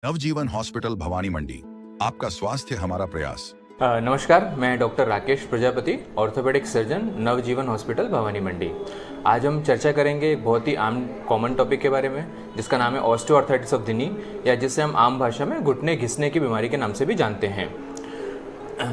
नवजीवन hospital Bhawani मंडी, आपका स्वास्थ्य हमारा प्रयास। नमस्कार, मैं doctor Rakesh Prajapati, orthopaedic surgeon, Navjeevan hospital Bhawani Mandi. आज हम चर्चा करेंगे एक बहुत ही आम कॉमन टॉपिक के बारे में, जिसका नाम है ऑस्टियोआर्थराइटिस ऑफ द नी, या जिसे हम आम भाषा में घुटने घिसने की बीमारी के नाम से भी जानते हैं।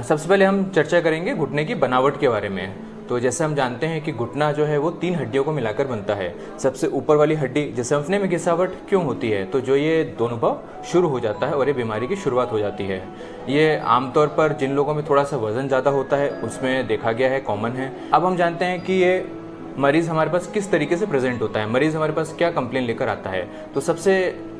सबसे पहले हम चर्चा करेंगे घुटने की बनावट के बारे में। तो जैसे हम जानते हैं कि घुटना जो है वो 3 हड्डियों को मिलाकर बनता है। सबसे ऊपर वाली हड्डी जैसे हंसने में घिसावट क्यों होती है, तो जो ये दोनों शुरू हो जाता है और ये बीमारी की शुरुआत हो जाती है। ये आमतौर पर जिन लोगों में थोड़ा सा वजन ज़्यादा होता है उसमें देखा गया है, कॉमन है। अब हम जानते हैं कि ये मरीज़ हमारे पास किस तरीके से प्रेजेंट होता है, मरीज़ हमारे पास क्या कंप्लेन लेकर आता है। तो सबसे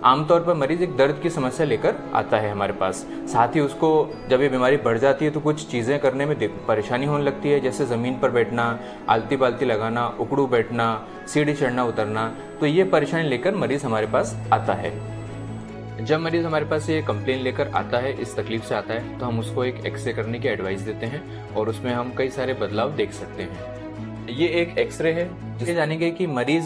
आमतौर पर मरीज़ एक दर्द की समस्या लेकर आता है हमारे पास। साथ ही उसको जब ये बीमारी बढ़ जाती है तो कुछ चीज़ें करने में परेशानी होने लगती है, जैसे ज़मीन पर बैठना, आलती पालती लगाना, उकड़ू बैठना, सीढ़ी चढ़ना उतरना। तो ये परेशानी लेकर मरीज़ हमारे पास आता है। जब मरीज़ हमारे पास ये कंप्लेन लेकर आता है, इस तकलीफ से आता है, तो हम उसको एक एक्सरे करने की एडवाइस देते हैं और उसमें हम कई सारे बदलाव देख सकते हैं। ये एक एक्सरे है जिसे जानेंगे कि मरीज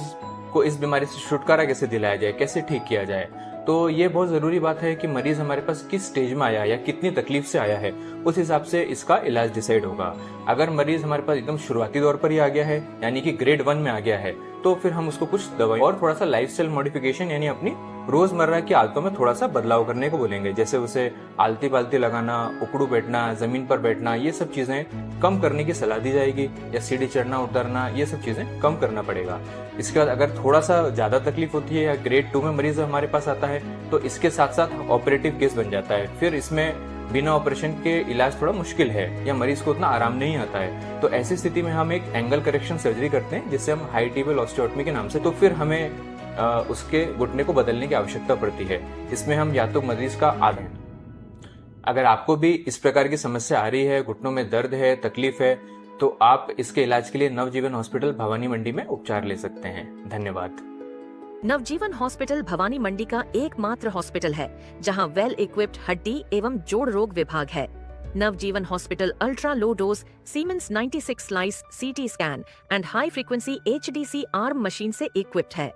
को इस बीमारी से छुटकारा कैसे दिलाया जाए, कैसे ठीक किया जाए। तो ये बहुत ज़रूरी बात है कि मरीज हमारे पास किस स्टेज में आया या कितनी तकलीफ से आया है, उस हिसाब से इसका इलाज डिसाइड होगा। अगर मरीज हमारे पास एकदम शुरुआती दौर पर ही आ गया है, यानी कि ग्रेड 1 में आ गया है, तो फिर हम उसको कुछ दवाई और थोड़ा सा लाइफस्टाइल मॉडिफिकेशन यानी अपनी रोजमर्रा की आदतों में थोड़ा सा बदलाव करने को बोलेंगे। जैसे उसे आलती पालती लगाना, उकड़ू बैठना, जमीन पर बैठना, ये सब चीजें कम करने की सलाह दी जाएगी, या सीढ़ी चढ़ना उतरना, ये सब चीजें कम करना पड़ेगा। इसके बाद अगर थोड़ा सा ज्यादा तकलीफ होती है या ग्रेड 2 में मरीज हमारे पास आता है, तो इसके साथ साथ ऑपरेटिव केस बन जाता है। फिर इसमें बिना ऑपरेशन के इलाज थोड़ा मुश्किल है या मरीज को उतना आराम नहीं आता है। तो ऐसी स्थिति में हम एक एंगल करेक्शन सर्जरी करते हैं, जिसे हम हाई टेबल ऑस्टियोटमी के नाम से। तो फिर हमें उसके घुटने को बदलने की आवश्यकता पड़ती है। इसमें हम या तो मरीज का आधा, अगर आपको भी इस प्रकार की समस्या आ रही है, घुटनों में दर्द है, तकलीफ है, तो आप इसके इलाज के लिए नवजीवन हॉस्पिटल भवानी मंडी में उपचार ले सकते हैं। धन्यवाद। नवजीवन हॉस्पिटल भवानी मंडी का एकमात्र हॉस्पिटल है जहां वेल इक्विप्ड हड्डी एवं जोड़ रोग विभाग है। Navjeevan hospital ultra low dose Siemens 96 slice CT scan and high frequency HDC arm machine से इक्विप्ड है।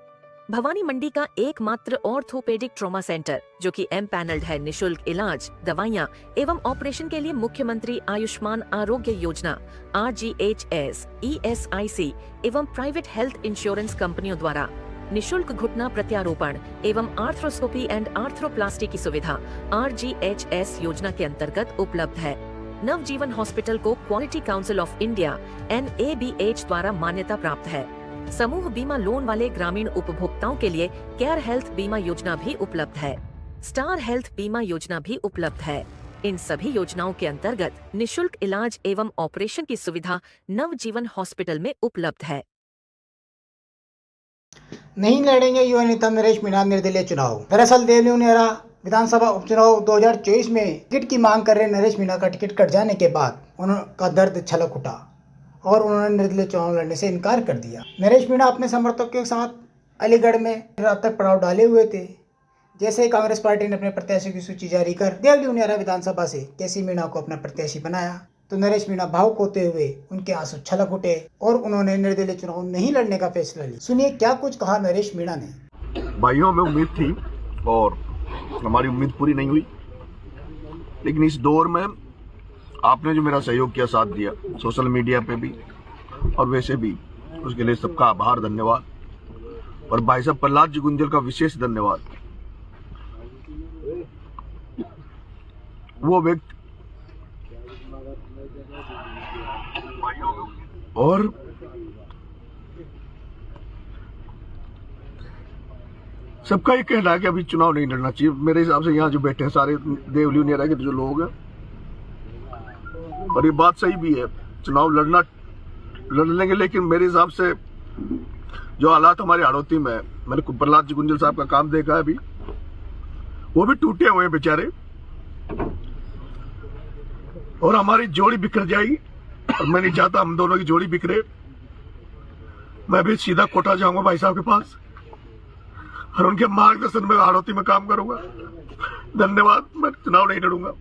भवानी मंडी का एकमात्र ऑर्थोपेडिक ट्रॉमा सेंटर, जो कि एमपैनल्ड है निशुल्क इलाज, दवाइयां एवं ऑपरेशन के लिए मुख्यमंत्री आयुष्मान आरोग्य योजना, RGHS, ESIC एवं प्राइवेट हेल्थ इंश्योरेंस कंपनियों द्वारा निशुल्क घुटना प्रत्यारोपण एवं आर्थ्रोस्कोपी एंड आर्थ्रोप्लास्टी की सुविधा RGHS योजना के अंतर्गत उपलब्ध है। नवजीवन हॉस्पिटल को quality council of India NABH द्वारा मान्यता प्राप्त है। समूह बीमा लोन वाले ग्रामीण उपभोक्ताओं के लिए केयर हेल्थ बीमा योजना भी उपलब्ध है। स्टार हेल्थ बीमा योजना भी उपलब्ध है। इन सभी योजनाओं के अंतर्गत निशुल्क इलाज एवं ऑपरेशन की सुविधा नवजीवन हॉस्पिटल में उपलब्ध है। नहीं लड़ेंगे युवा नेता नरेश मीणा निर्दलीय चुनाव। दरअसल देवली उनियारा विधानसभा उपचुनाव 2024 में टिकट की मांग कर रहे नरेश मीणा का टिकट कट जाने के बाद उनका दर्द छलक उठा और उन्होंने निर्दलीय चुनाव लड़ने से इनकार कर दिया। नरेश मीणा अपने समर्थकों के साथ अलीगढ़ में रात तक पड़ाव डाले हुए थे। जैसे ही कांग्रेस पार्टी ने अपने प्रत्याशियों की सूची जारी कर देवली उनियारा विधानसभा से केसी मीणा को अपना प्रत्याशी बनाया, तो नरेश मीणा भावुक होते हुए उनके आंसू छलक उठे और उन्होंने निर्दलीय चुनाव नहीं लड़ने का फैसला लिया। सुनिए क्या कुछ कहा नरेश मीणा ने। भाइयों में उम्मीद थी और हमारी उम्मीद पूरी नहीं हुई, लेकिन इस दौर में आपने जो मेरा सहयोग किया, साथ दिया, सोशल मीडिया पे भी और वैसे भी, उसके लिए सबका आभार, धन्यवाद। और भाई साहब प्रहलाद जी गुंजल का विशेष धन्यवाद। वो व्यक्ति और सबका ये कहना है कि अभी चुनाव नहीं लड़ना चाहिए। मेरे हिसाब से यहाँ जो बैठे हैं सारे देवली उनियारा के जो लोग हैं, और ये बात सही भी है, चुनाव लड़ लेंगे, लेकिन मेरे हिसाब से जो हालात हमारे हाड़ौती में है, मैंने प्रहलाद जी गुंजल साहब का काम देखा है, अभी वो भी टूटे हुए हैं बेचारे, और हमारी जोड़ी बिखर जाएगी। और मैं नहीं चाहता हम दोनों की जोड़ी बिखरे। मैं भी सीधा कोटा जाऊंगा भाई साहब के पास और उनके मार्गदर्शन में हाड़ौती में काम करूंगा। धन्यवाद। मैं चुनाव नहीं लड़ूंगा।